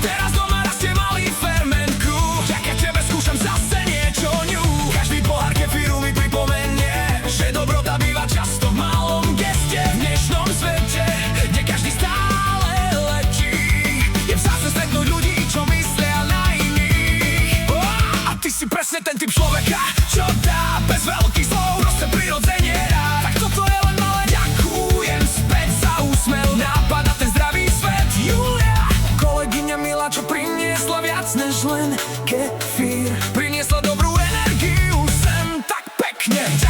Teraz doma rastie malý fermentku, vďaka tebe skúšam zase niečo ňu. Každý pohár kefíru mi pripomenie, že dobrota býva často v malom geste. V dnešnom svete, kde každý stále letí, je vzácne stretnúť ľudí, čo myslia na iných. A ty si presne ten typ človeka, čo dá bez veľkých slov proste prirodzene rád. Tak toto je len malé ďakujem späť za úsmev, nápad na ten zdravý svet. Julia, kolegyňa milá, čo priniesla viac než len kefír, priniesla dobrú energiu sem tak pekne.